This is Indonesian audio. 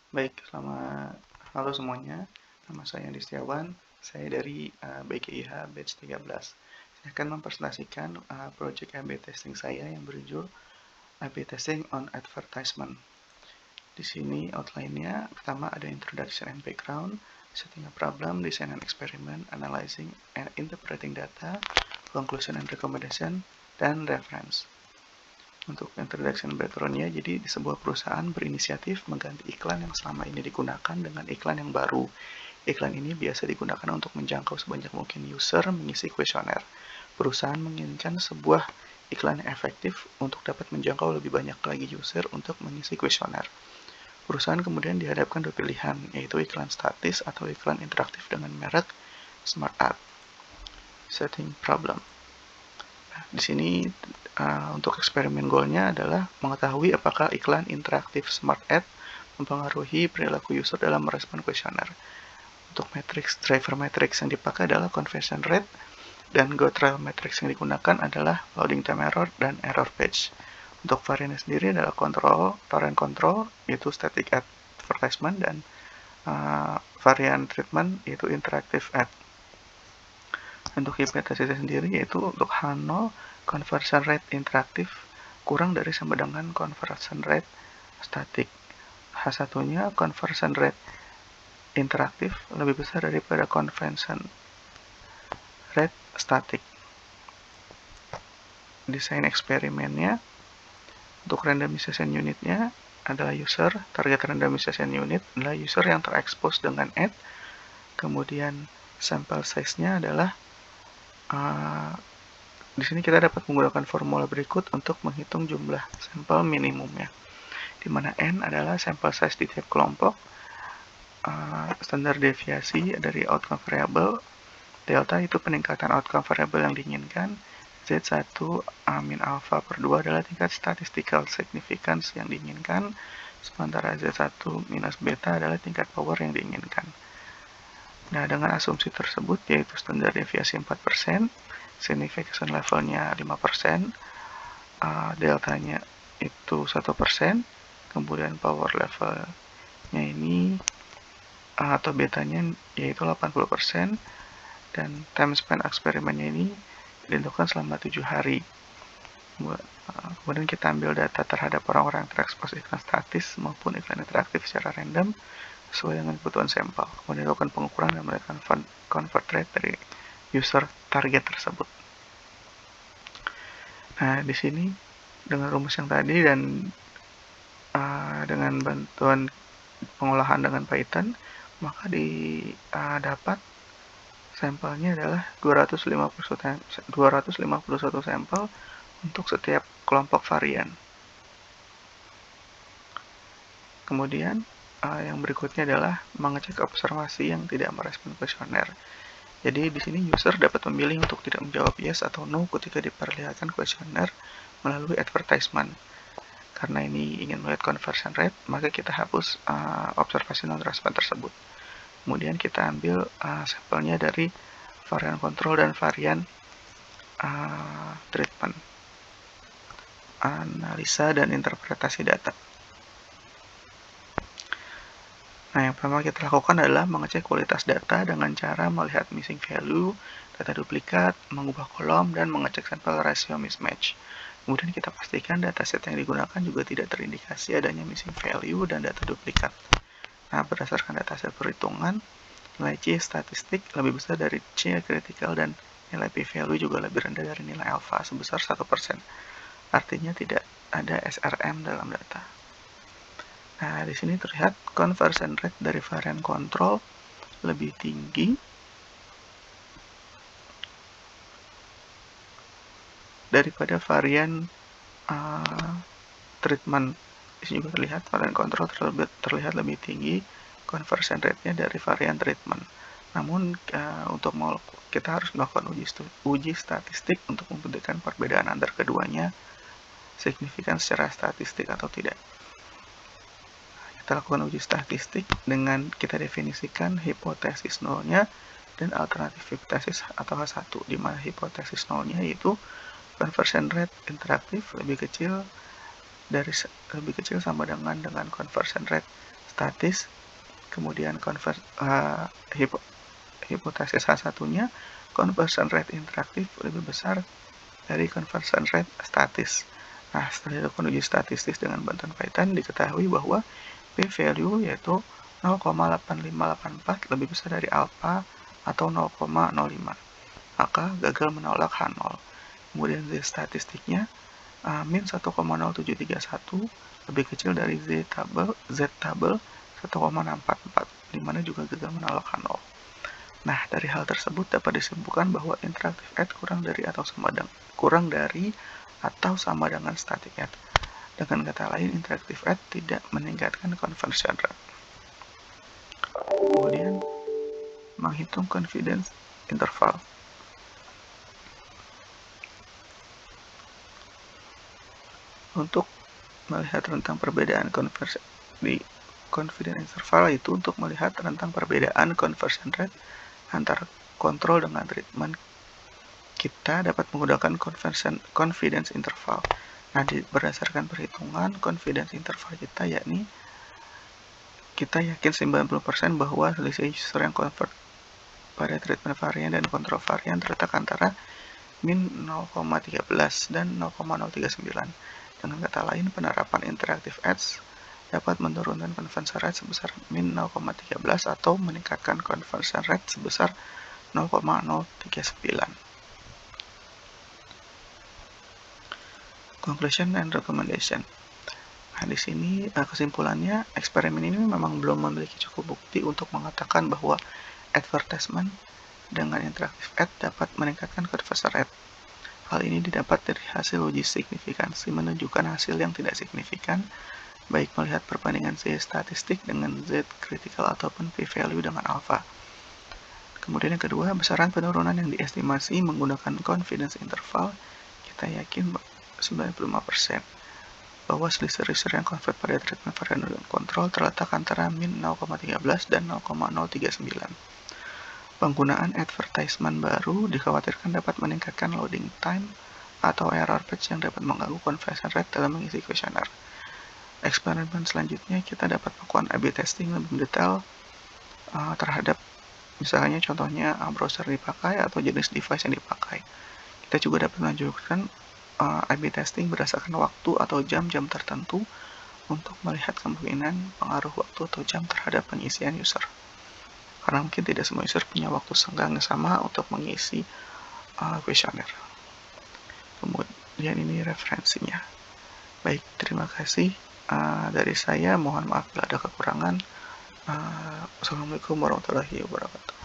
Baik, halo semuanya. Nama saya Andi Setiawan. Saya dari BKIH Batch 13. Saya akan mempresentasikan project A/B testing saya yang berjudul A/B Testing on Advertisement. Di sini outline-nya pertama ada introduction and background, setting a problem, design and experiment, analyzing and interpreting data, conclusion and recommendation, dan reference. Untuk introduction background-nya, jadi di sebuah perusahaan berinisiatif mengganti iklan yang selama ini digunakan dengan iklan yang baru. Iklan ini biasa digunakan untuk menjangkau sebanyak mungkin user mengisi kuesioner. Perusahaan menginginkan sebuah iklan yang efektif untuk dapat menjangkau lebih banyak lagi user untuk mengisi kuesioner. Perusahaan kemudian dihadapkan dua pilihan, yaitu iklan statis atau iklan interaktif dengan merek Smart Ad. Setting problem. Di sini untuk eksperimen goalnya adalah mengetahui apakah iklan interaktif Smart Ad mempengaruhi perilaku user dalam merespon kuesioner. Untuk driver matrix yang dipakai adalah conversion rate, dan go trail matrix yang digunakan adalah loading time error dan error page. Untuk variannya sendiri adalah varian control yaitu static advertisement, dan varian treatment yaitu interactive ad. Untuk hipotesisnya sendiri yaitu untuk H0 conversion rate interaktif kurang dari sama dengan conversion rate static. H1-nya conversion rate interaktif lebih besar daripada conversion rate static. Desain eksperimennya untuk randomization unitnya adalah user. Target randomization unit adalah user yang terekspos dengan ad. Kemudian sample size-nya adalah di sini kita dapat menggunakan formula berikut untuk menghitung jumlah sampel minimumnya, di mana N adalah sampel size di tiap kelompok, standar deviasi dari outcome variable, delta itu peningkatan outcome variable yang diinginkan, Z1 min alpha per 2 adalah tingkat statistical significance yang diinginkan, sementara Z1 minus beta adalah tingkat power yang diinginkan. Nah, dengan asumsi tersebut, yaitu standar deviasi 4%, signification levelnya 5%, deltanya itu 1%, kemudian power levelnya ini atau betanya yaitu 80%, dan time span eksperimennya ini dilakukan selama 7 hari. Kemudian kita ambil data terhadap orang-orang yang terekspos iklan statis maupun iklan interaktif secara random sesuai dengan kebutuhan sampel. Kemudian dilakukan pengukuran dan melakukan convert rate dari user target tersebut. Nah, di sini dengan rumus yang tadi dan dengan bantuan pengolahan dengan Python, maka dapat sampelnya adalah 251 sampel untuk setiap kelompok varian. Kemudian yang berikutnya adalah mengecek observasi yang tidak merespon kuesioner. Jadi di sini user dapat memilih untuk tidak menjawab yes atau no ketika diperlihatkan kuesioner melalui advertisement. Karena ini ingin melihat conversion rate, maka kita hapus observasi non-respon tersebut. Kemudian kita ambil sampelnya dari varian control dan varian treatment, analisa dan interpretasi data. Nah, yang pertama kita lakukan adalah mengecek kualitas data dengan cara melihat missing value, data duplikat, mengubah kolom, dan mengecek sampel ratio mismatch. Kemudian kita pastikan dataset yang digunakan juga tidak terindikasi adanya missing value dan data duplikat. Nah, berdasarkan dataset perhitungan, nilai C statistik lebih besar dari C critical dan nilai p-value juga lebih rendah dari nilai alpha sebesar 1%. Artinya tidak ada SRM dalam data. Nah, di sini terlihat conversion rate dari varian control lebih tinggi daripada varian treatment. Di sini juga terlihat varian control terlihat lebih tinggi conversion rate-nya dari varian treatment. Namun kita harus melakukan uji statistik untuk membuktikan perbedaan antar keduanya signifikan secara statistik atau tidak. Kita lakukan uji statistik dengan kita definisikan hipotesis nolnya dan alternatif hipotesis atau H1, di mana hipotesis nolnya yaitu conversion rate interaktif lebih kecil sama dengan conversion rate statis, kemudian hipotesis salah satunya conversion rate interaktif lebih besar dari conversion rate statis. Nah, setelah dilakukan uji statistis dengan bantuan Python, diketahui bahwa p-value yaitu 0,8584 lebih besar dari alpha atau 0,05. Maka gagal menolak H0. Kemudian Z statistiknya min 1,0731 lebih kecil dari Z tabel 1,644, di mana juga gagal menolak H0. Nah, dari hal tersebut dapat disimpulkan bahwa interactive add kurang dari atau sama dengan static add. Dengan kata lain, interactive add tidak meningkatkan conversion rate. Kemudian, menghitung confidence interval. Untuk melihat tentang perbedaan conversion di confidence interval itu untuk melihat tentang perbedaan conversion rate antara kontrol dengan treatment, kita dapat menggunakan confidence interval. Nah, berdasarkan perhitungan confidence interval kita, yakni kita yakin 90% bahwa selisih user yang convert pada treatment varian dan kontrol varian terletak antara min 0,13 dan 0,039. Dengan kata lain, penerapan interactive ads dapat menurunkan conversion rate sebesar min 0,13 atau meningkatkan conversion rate sebesar 0,039. Conclusion and recommendation. Nah, di sini kesimpulannya, eksperimen ini memang belum memiliki cukup bukti untuk mengatakan bahwa advertisement dengan interactive ad dapat meningkatkan conversion rate. Hal ini didapat dari hasil uji signifikansi menunjukkan hasil yang tidak signifikan, baik melihat perbandingan Z statistik dengan Z critical ataupun p-value dengan alpha. Kemudian yang kedua, besaran penurunan yang diestimasi menggunakan confidence interval, kita yakin 95% bahwa selisih user yang convert pada treatment varian dan kontrol terletak antara min 0,13 dan 0,039. Penggunaan advertisement baru dikhawatirkan dapat meningkatkan loading time atau error page yang dapat mengganggu conversion rate dalam mengisi kuesioner. Eksperimen selanjutnya, kita dapat melakukan A/B testing lebih mendetail terhadap misalnya contohnya browser dipakai atau jenis device yang dipakai. Kita juga dapat melanjutkan A/B testing berdasarkan waktu atau jam-jam tertentu untuk melihat kemungkinan pengaruh waktu atau jam terhadap pengisian user. Karena mungkin tidak semua user punya waktu senggang yang sama untuk mengisi kuesioner. Kemudian ini referensinya. Baik, terima kasih dari saya. Mohon maaf bila ada kekurangan. Assalamualaikum warahmatullahi wabarakatuh.